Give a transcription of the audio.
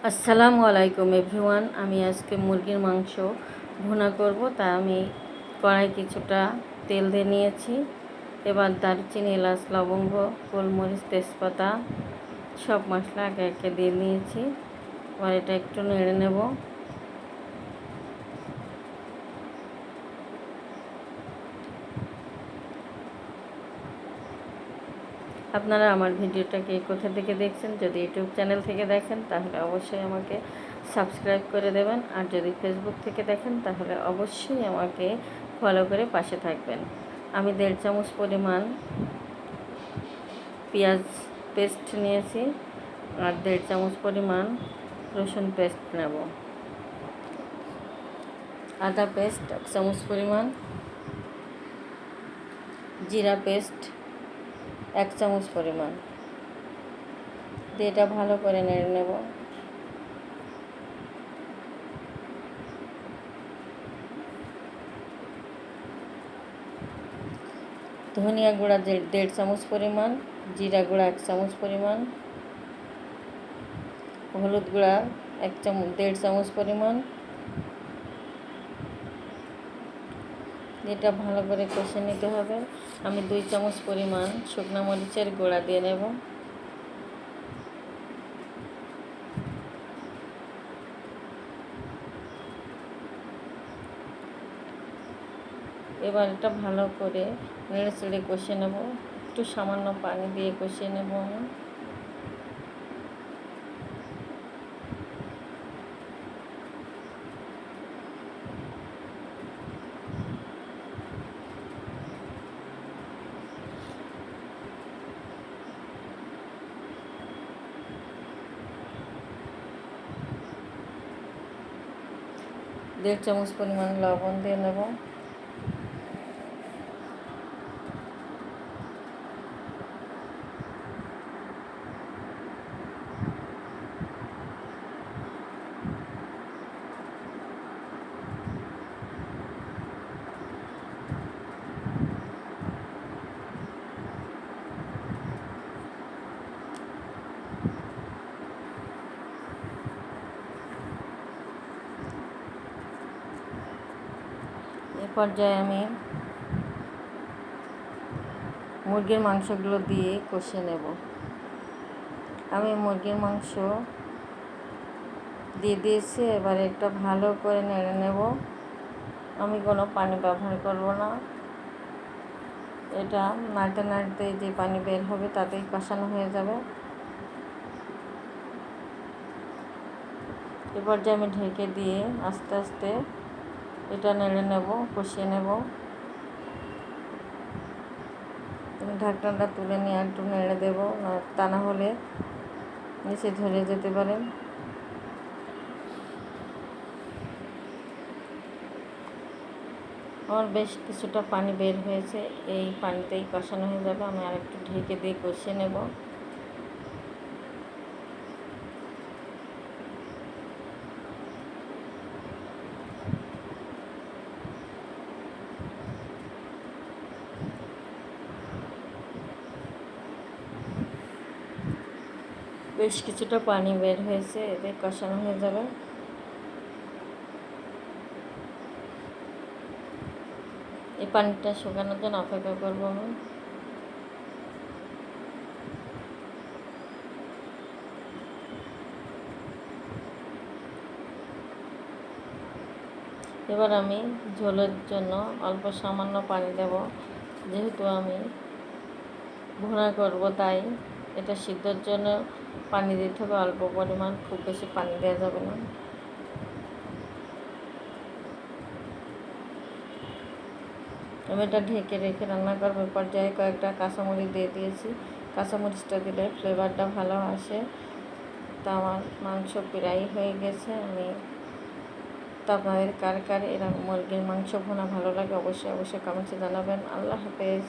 আসসালামু আলাইকুম এভরিওয়ান। আমি আজকে মুরগির মাংস ভুনা করব, তাই আমি কড়াই কিছুটা তেল দিয়ে নিয়েছি। এবার দারুচিনি, এলাচ, লবঙ্গ, গোলমরিচ, তেজপাতা সব মশলা একে একে দিয়ে নিয়েছি। এবার এটা একটু নেড়ে নেব। আপনারা আমার ভিডিওটাকে কোথা থেকে দেখছেন? যদি ইউটিউব চ্যানেল থেকে দেখেন তাহলে অবশ্যই আমাকে সাবস্ক্রাইব করে দেবেন, আর যদি ফেসবুক থেকে দেখেন তাহলে অবশ্যই আমাকে ফলো করে পাশে থাকবেন। আমি 1.5 চামচ পরিমাণ পেঁয়াজ পেস্ট নিয়েছি, আর 1.5 চামচ পরিমাণ রসুন পেস্ট নেব। আদা পেস্ট 1 চামচ পরিমাণ, জিরা পেস্ট 1 চামচ পরিমাণ দিয়ে এটা ভালো করে নেড়ে নেব। ধনিয়া গুঁড়া 1.5 চামচ পরিমাণ, জিরা গুঁড়া 1 চামচ পরিমাণ, হলুদ গুঁড়া 1.5 চামচ পরিমাণ। এটা ভালো করে কষে নিতে হবে। আমি 2 চামচ পরিমাণ শুকনো মরিচের গুঁড়া দিয়ে নেব। এবার এটা ভালো করে নেড়ে চেড়ে কষে নেব। একটু সামান্য পানি দিয়ে কষিয়ে নেব আমি। দেড় চামচ পরিমাণ লবণ দিয়ে নেব। এ পর্যায়ে আমি মুরগির মাংসগুলো দিয়ে কষিয়ে নেব। আমি মুরগির মাংস দিয়ে দিয়েছি। এবার এটা ভালো করে নেড়ে নেব। আমি কোনো পানি ব্যবহার করব না। এটা নাড়তে নাড়তে যে পানি বের হবে তাতেই কষানো হয়ে যাবে। এবার যে আমি ঢেকে দিয়ে আস্তে আস্তে এটা নেড়ে নেব, কষিয়ে নেব। ঢাকনাটা তুলে নিয়ে একটু নেড়ে দেব, তা না হলে নিচে ধরে যেতে পারে। আমার বেশ কিছুটা পানি বের হয়েছে, এই পানিতেই কষানো হয়ে যাবে। আমি আর একটু ঢেকে দিয়ে কষিয়ে নেব। বেশ কিছুটা পানি বের হয়েছে, এতে কষানো হয়ে যাবে। এই পানিটা শুকানোর জন্য অপেক্ষা করবো আমি। এবার আমি ঝোলের জন্য অল্প সামান্য পানি দেব। যেহেতু আমি ভুনা করব তাই এটা সিদ্ধর জন্য পানি দিতে হবে অল্প পরিমাণ, খুব বেশি পানি দেওয়া যাবে না। আমি এটা ঢেকে রেখে রান্না করবো। পর্যায়ে কয়েকটা কাঁচামরিচ দিয়ে দিয়েছি। কাঁচামরিচটা দিলে ফ্লেভারটা ভালো আসে। তা আমার মাংস প্রায় হয়ে গেছে। তো আপনাদের কার কার এরকম মুরগির মাংস ভুনা ভালো লাগে অবশ্যই কমেন্টসে জানাবেন। আল্লাহ হাফেজ।